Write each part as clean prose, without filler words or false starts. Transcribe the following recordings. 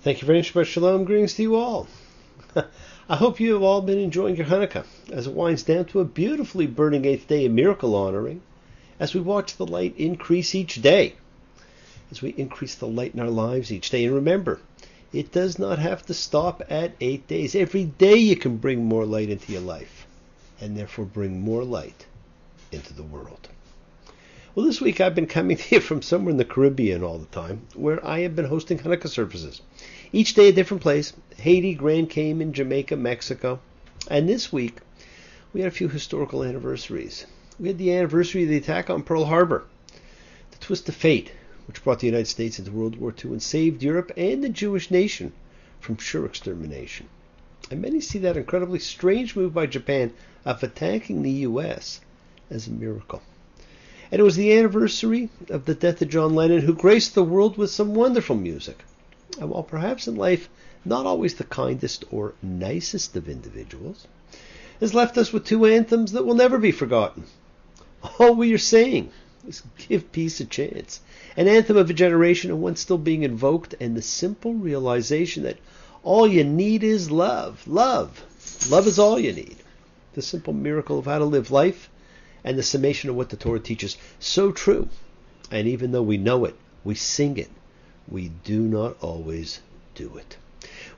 Thank you very much. Shalom. Greetings to you all. I hope you have all been enjoying your Hanukkah as it winds down to a beautifully burning 8th day, a miracle honoring, as we watch the light increase each day, as we increase the light in our lives each day. And remember, it does not have to stop at 8 days. Every day you can bring more light into your life, and therefore bring more light into the world. Well, this week I've been coming to you from somewhere in the Caribbean all the time, where I have been hosting Hanukkah services. Each day a different place: Haiti, Grand Cayman, Jamaica, Mexico. And this week we had a few historical anniversaries. We had the anniversary of the attack on Pearl Harbor, the twist of fate which brought the United States into World War II and saved Europe and the Jewish nation from sure extermination. And many see that incredibly strange move by Japan of attacking the U.S. as a miracle. And it was the anniversary of the death of John Lennon, who graced the world with some wonderful music. And while perhaps in life not always the kindest or nicest of individuals, has left us with two anthems that will never be forgotten. All we are saying is give peace a chance. An anthem of a generation and one still being invoked, and the simple realization that all you need is love. Love. Love is all you need. The simple miracle of how to live life, and the summation of what the Torah teaches. So true. And even though we know it, we sing it, we do not always do it.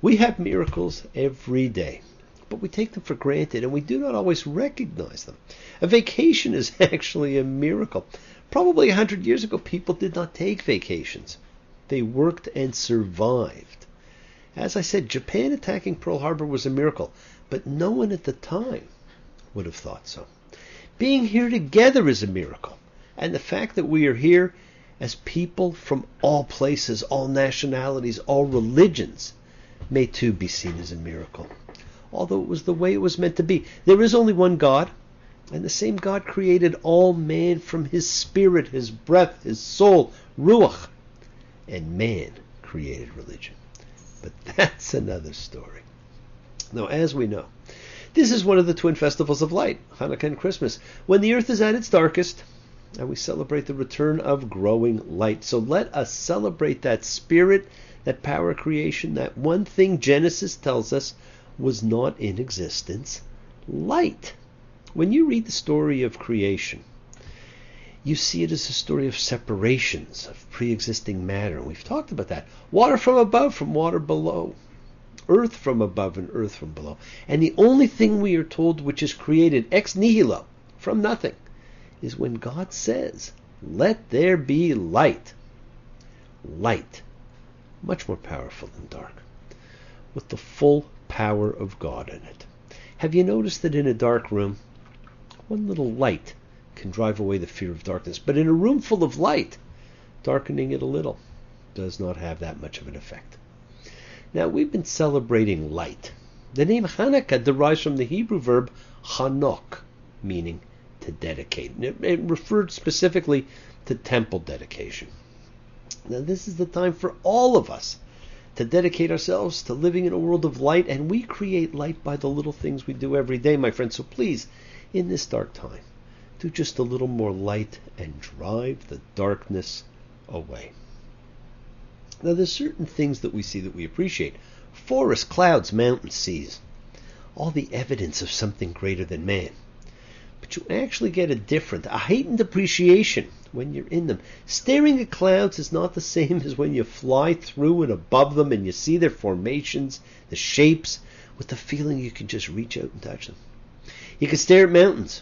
We have miracles every day, but we take them for granted and we do not always recognize them. A vacation is actually a miracle. Probably 100 years ago, people did not take vacations. They worked and survived. As I said, Japan attacking Pearl Harbor was a miracle, but no one at the time would have thought so. Being here together is a miracle. And the fact that we are here as people from all places, all nationalities, all religions, may too be seen as a miracle. Although it was the way it was meant to be. There is only one God, and the same God created all man from his spirit, his breath, his soul, ruach. And man created religion. But that's another story. Now, as we know, this is one of the twin festivals of light, Hanukkah and Christmas, when the earth is at its darkest, and we celebrate the return of growing light. So let us celebrate that spirit, that power of creation, that one thing Genesis tells us was not in existence: light. When you read the story of creation, you see it as a story of separations, of pre-existing matter. We've talked about that. Water from above, from water below. Earth from above and earth from below. And the only thing we are told which is created ex nihilo, from nothing, is when God says, let there be light. Light. Much more powerful than dark. With the full power of God in it. Have you noticed that in a dark room, one little light can drive away the fear of darkness, but in a room full of light, darkening it a little does not have that much of an effect. Now, we've been celebrating light. The name Hanukkah derives from the Hebrew verb chanok, meaning to dedicate. It referred specifically to temple dedication. Now, this is the time for all of us to dedicate ourselves to living in a world of light, and we create light by the little things we do every day, my friends. So please, in this dark time, do just a little more light and drive the darkness away. Now, there's certain things that we see that we appreciate. Forests, clouds, mountains, seas. All the evidence of something greater than man. But you actually get a heightened appreciation when you're in them. Staring at clouds is not the same as when you fly through and above them and you see their formations, the shapes, with the feeling you can just reach out and touch them. You can stare at mountains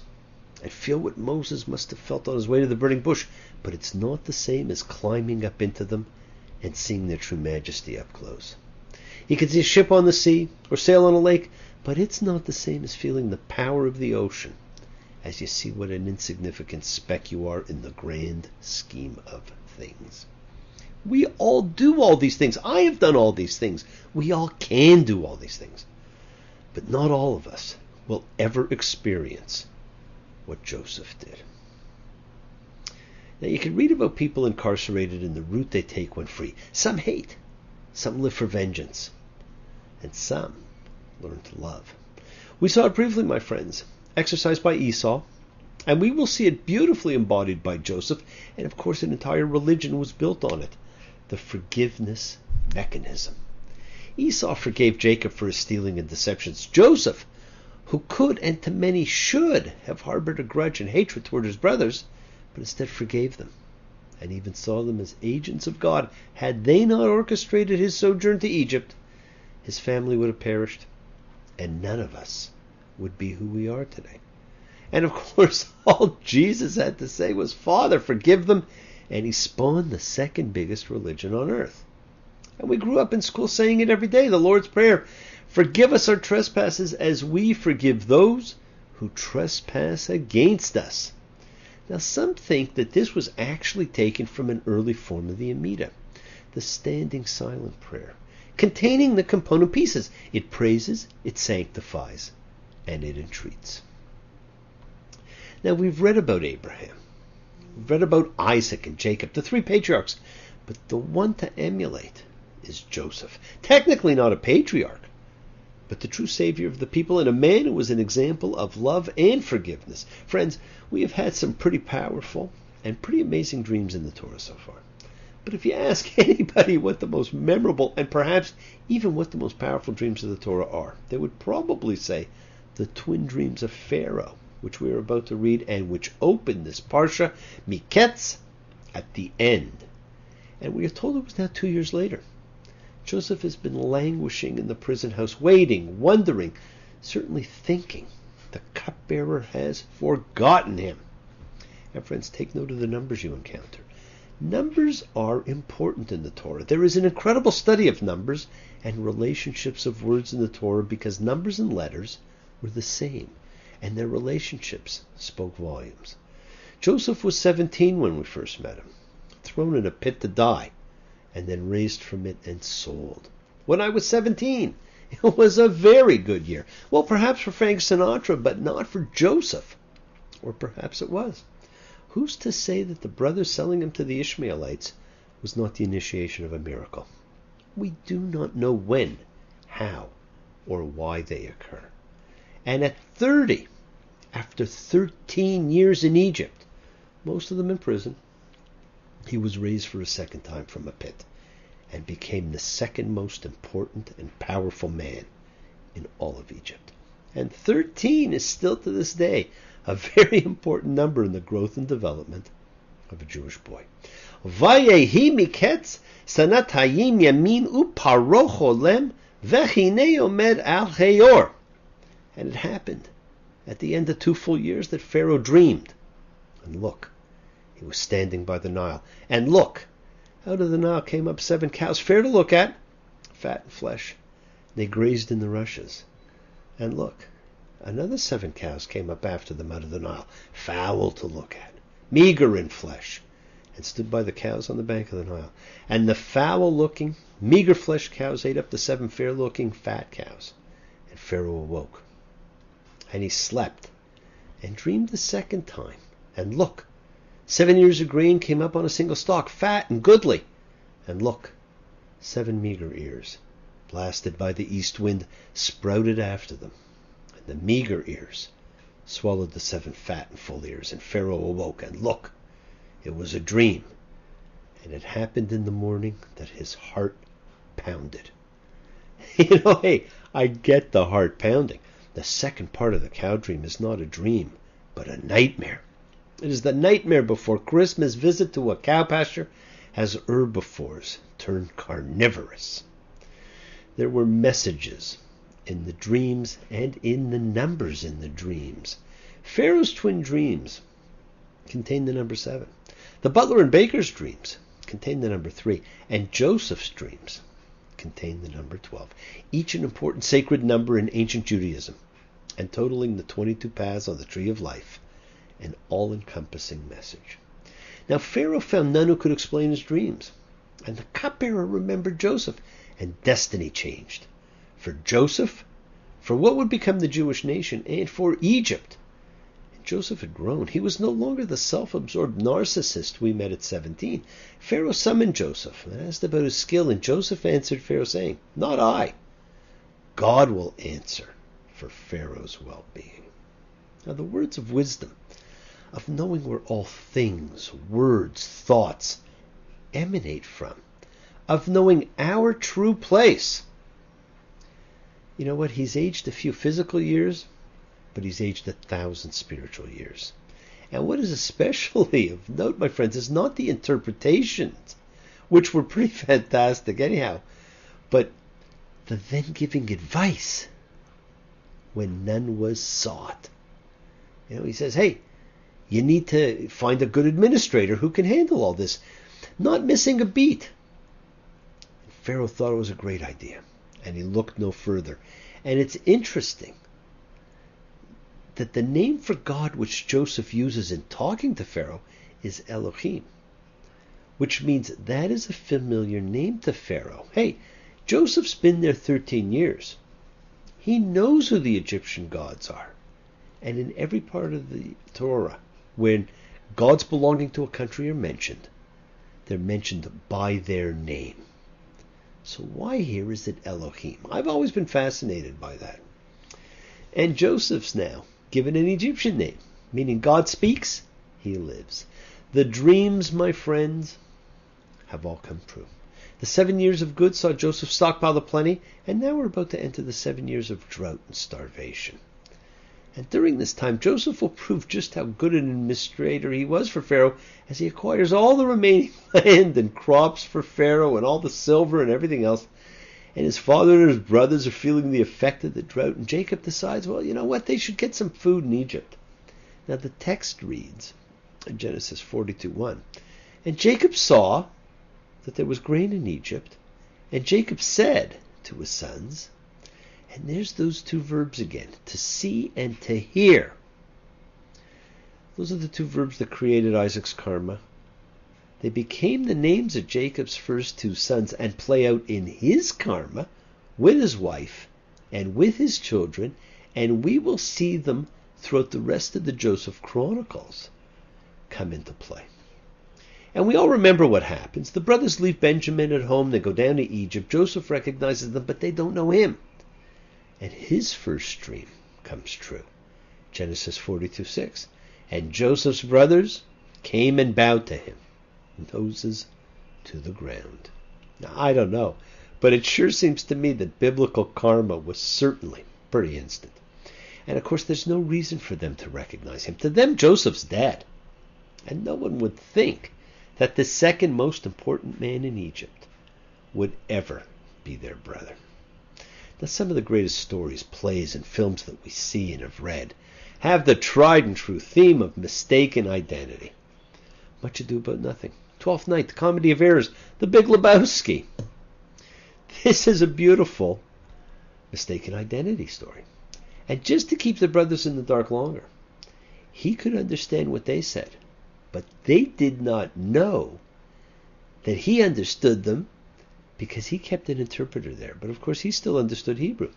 and feel what Moses must have felt on his way to the burning bush, but it's not the same as climbing up into them and seeing their true majesty up close. You can see a ship on the sea or sail on a lake, but it's not the same as feeling the power of the ocean as you see what an insignificant speck you are in the grand scheme of things. We all do all these things. I have done all these things. We all can do all these things. But not all of us will ever experience what Joseph did. Now, you can read about people incarcerated and the route they take when free. Some hate, some live for vengeance, and some learn to love. We saw it briefly, my friends, exercised by Esau, and we will see it beautifully embodied by Joseph, and of course an entire religion was built on it, the forgiveness mechanism. Esau forgave Jacob for his stealing and deceptions. Joseph, who could and to many should have harbored a grudge and hatred toward his brothers, but instead forgave them and even saw them as agents of God. Had they not orchestrated his sojourn to Egypt, his family would have perished, and none of us would be who we are today. And of course, all Jesus had to say was, Father, forgive them, and he spawned the second biggest religion on earth. And we grew up in school saying it every day, the Lord's Prayer. Forgive us our trespasses as we forgive those who trespass against us. Now, some think that this was actually taken from an early form of the Amida, the standing silent prayer, containing the component pieces. It praises, it sanctifies, and it entreats. Now, we've read about Abraham. We've read about Isaac and Jacob, the three patriarchs. But the one to emulate is Joseph. Technically not a patriarch, but the true savior of the people and a man who was an example of love and forgiveness. Friends, we have had some pretty powerful and pretty amazing dreams in the Torah so far. But if you ask anybody what the most memorable and perhaps even what the most powerful dreams of the Torah are, they would probably say the twin dreams of Pharaoh, which we are about to read and which open this Parsha, Miketz, at the end. And we are told it was now 2 years later. Joseph has been languishing in the prison house, waiting, wondering, certainly thinking the cupbearer has forgotten him. And friends, take note of the numbers you encounter. Numbers are important in the Torah. There is an incredible study of numbers and relationships of words in the Torah because numbers and letters were the same, and their relationships spoke volumes. Joseph was 17 when we first met him, thrown in a pit to die, and then raised from it and sold. When I was 17, it was a very good year. Well, perhaps for Frank Sinatra, but not for Joseph. Or perhaps it was. Who's to say that the brothers selling him to the Ishmaelites was not the initiation of a miracle? We do not know when, how, or why they occur. And at 30, after 13 years in Egypt, most of them in prison, he was raised for a second time from a pit and became the second most important and powerful man in all of Egypt. And 13 is still to this day a very important number in the growth and development of a Jewish boy. Vayehi miketz sanat hayim yamin uparo cholem vechine omed al heyor. And it happened at the end of 2 full years that Pharaoh dreamed. And look, he was standing by the Nile. And look, out of the Nile came up 7 cows, fair to look at, fat and flesh. They grazed in the rushes. And look, another 7 cows came up after them out of the Nile, foul to look at, meager in flesh, and stood by the cows on the bank of the Nile. And the foul-looking, meager-fleshed cows ate up the 7 fair-looking, fat cows. And Pharaoh awoke. And he slept and dreamed the second time. And look, 7 ears of grain came up on a single stalk, fat and goodly. And look, 7 meager ears, blasted by the east wind, sprouted after them. And the meager ears swallowed the 7 fat and full ears. And Pharaoh awoke, and look, it was a dream. And it happened in the morning that his heart pounded. Hey, I get the heart pounding. The second part of the cow dream is not a dream, but a nightmare. It is the nightmare before Christmas visit to a cow pasture as herbivores turn carnivorous. There were messages in the dreams and in the numbers in the dreams. Pharaoh's twin dreams contain the number 7. The butler and baker's dreams contain the number 3. And Joseph's dreams contain the number 12. Each an important sacred number in ancient Judaism, and totaling the 22 paths on the tree of life, an all-encompassing message. Now Pharaoh found none who could explain his dreams, and the cupbearer remembered Joseph, and destiny changed. For Joseph, for what would become the Jewish nation, and for Egypt. And Joseph had grown. He was no longer the self-absorbed narcissist we met at 17. Pharaoh summoned Joseph and asked about his skill, and Joseph answered Pharaoh, saying, "Not I. God will answer for Pharaoh's well-being." Now the words of wisdom, of knowing where all things, words, thoughts emanate from, of knowing our true place You know what? He's aged a few physical years, but he's aged 1,000 spiritual years. And what is especially of note, my friends, is not the interpretations, which were pretty fantastic anyhow, but the then giving advice when none was sought. He says, hey, you need to find a good administrator who can handle all this, not missing a beat. And Pharaoh thought it was a great idea, and he looked no further. And it's interesting that the name for God which Joseph uses in talking to Pharaoh is Elohim, which means that is a familiar name to Pharaoh. Hey, Joseph's been there 13 years. He knows who the Egyptian gods are. And in every part of the Torah, when gods belonging to a country are mentioned, they're mentioned by their name. So why here is it Elohim? I've always been fascinated by that. And Joseph's now given an Egyptian name, meaning God speaks, he lives. The dreams, my friends, have all come true. The 7 years of good saw Joseph stockpile plenty, and now we're about to enter the 7 years of drought and starvation. And during this time, Joseph will prove just how good an administrator he was for Pharaoh as he acquires all the remaining land and crops for Pharaoh and all the silver and everything else. And his father and his brothers are feeling the effect of the drought. And Jacob decides, well, you know what? They should get some food in Egypt. Now the text reads in Genesis 42:1, and Jacob saw that there was grain in Egypt. And Jacob said to his sons, and there's those two verbs again, to see and to hear. Those are the two verbs that created Isaac's karma. They became the names of Jacob's first two sons and play out in his karma with his wife and with his children, and we will see them throughout the rest of the Joseph Chronicles come into play. And we all remember what happens. The brothers leave Benjamin at home. They go down to Egypt. Joseph recognizes them, but they don't know him. And his first dream comes true. Genesis 42:6. And Joseph's brothers came and bowed to him, noses to the ground. Now, I don't know, but it sure seems to me that biblical karma was certainly pretty instant. And of course, there's no reason for them to recognize him. To them, Joseph's dead. And no one would think that the second most important man in Egypt would ever be their brother. Now, some of the greatest stories, plays, and films that we see and have read have the tried and true theme of mistaken identity. Much Ado About Nothing, Twelfth Night, The Comedy of Errors, The Big Lebowski. This is a beautiful mistaken identity story. And just to keep the brothers in the dark longer, he could understand what they said, but they did not know that he understood them because he kept an interpreter there. But of course, he still understood Hebrew.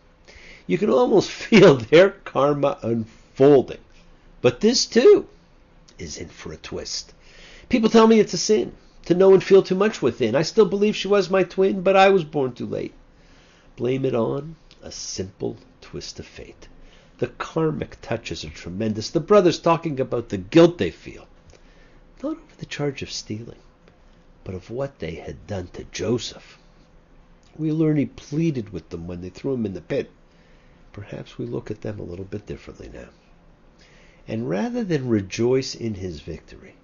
You can almost feel their karma unfolding. But this, too, is in for a twist. People tell me it's a sin to know and feel too much within. I still believe she was my twin, but I was born too late. Blame it on a simple twist of fate. The karmic touches are tremendous. The brothers talking about the guilt they feel, not over the charge of stealing, but of what they had done to Joseph. We learn he pleaded with them when they threw him in the pit. Perhaps we look at them a little bit differently now. And rather than rejoice in his victory,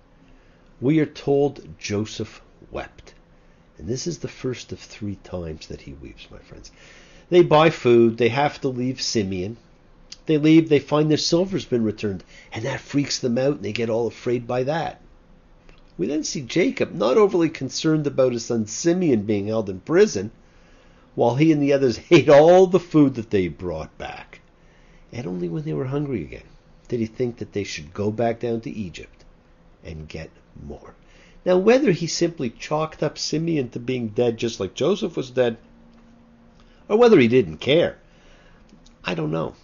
we are told Joseph wept. And this is the first of 3 times that he weeps, my friends. They buy food. They have to leave Simeon. They leave. They find their silver's been returned. And that freaks them out, and they get all afraid by that. We then see Jacob not overly concerned about his son Simeon being held in prison, while he and the others ate all the food that they brought back. And only when they were hungry again did he think that they should go back down to Egypt and get more. Now, whether he simply chalked up Simeon to being dead just like Joseph was dead, or whether he didn't care, I don't know.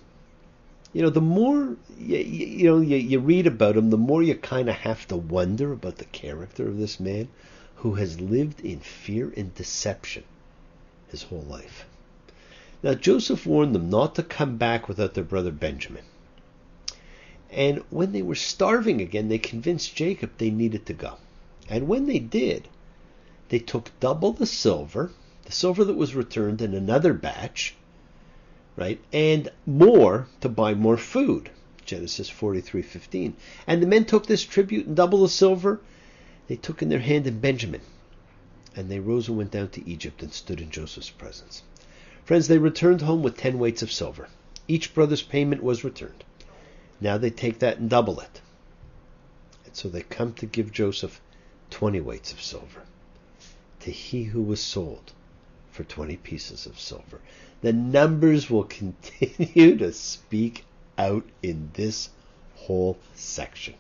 The more you read about him, the more you kind of have to wonder about the character of this man who has lived in fear and deception his whole life. Now, Joseph warned them not to come back without their brother Benjamin. And when they were starving again, they convinced Jacob they needed to go. And when they did, they took double the silver that was returned in another batch, right? And more to buy more food. Genesis 43:15. And the men took this tribute and double the silver they took in their hand in Benjamin. And they rose and went down to Egypt and stood in Joseph's presence. Friends, they returned home with 10 weights of silver. Each brother's payment was returned. Now they take that and double it. And so they come to give Joseph 20 weights of silver to he who was sold for 20 pieces of silver. The numbers will continue to speak out in this whole section.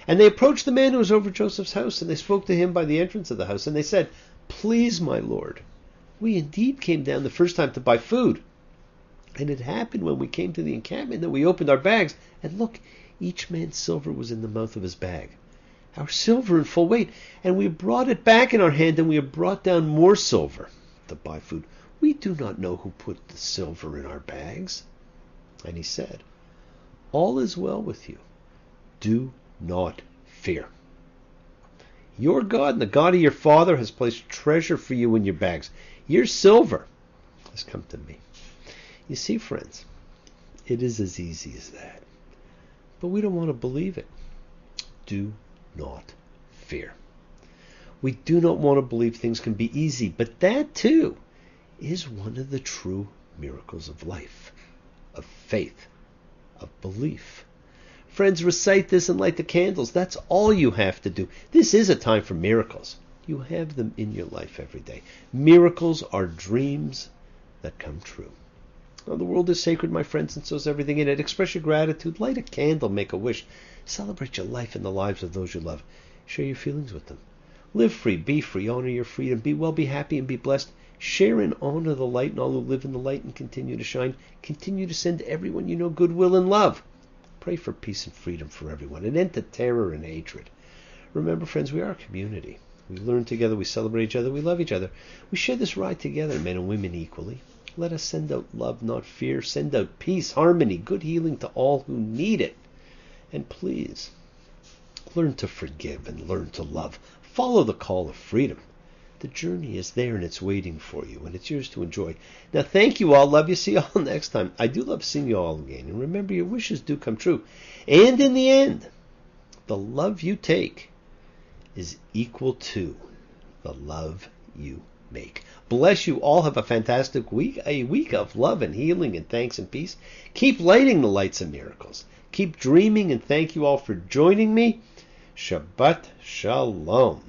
And they approached the man who was over Joseph's house, and they spoke to him by the entrance of the house, and they said, "Please, my lord, we indeed came down the first time to buy food. And it happened when we came to the encampment that we opened our bags, and look, each man's silver was in the mouth of his bag, our silver in full weight, and we brought it back in our hand, and we have brought down more silver to buy food. We do not know who put the silver in our bags." And he said, "All is well with you. Do not fear. Your God and the God of your father has placed treasure for you in your bags. Your silver has come to me." You see, friends, it is as easy as that. But we don't want to believe it. Do not fear. We do not want to believe things can be easy, but that too is one of the true miracles of life, of faith, of belief. Friends, recite this and light the candles. That's all you have to do. This is a time for miracles. You have them in your life every day. Miracles are dreams that come true. Now, the world is sacred, my friends, and so is everything in it. Express your gratitude. Light a candle. Make a wish. Celebrate your life and the lives of those you love. Share your feelings with them. Live free. Be free. Honor your freedom. Be well, be happy, and be blessed. Share and honor the light and all who live in the light and continue to shine. Continue to send everyone you know goodwill and love. Pray for peace and freedom for everyone, an end to terror and hatred. Remember, friends, we are a community. We learn together, we celebrate each other, we love each other. We share this ride together, men and women equally. Let us send out love, not fear. Send out peace, harmony, good healing to all who need it. And please, learn to forgive and learn to love. Follow the call of freedom. The journey is there and it's waiting for you, and it's yours to enjoy. Now, thank you all. Love you. See you all next time. I do love seeing you all again. And remember, your wishes do come true. And in the end, the love you take is equal to the love you make. Bless you all. Have a fantastic week. A week of love and healing and thanks and peace. Keep lighting the lights of miracles. Keep dreaming, and thank you all for joining me. Shabbat Shalom.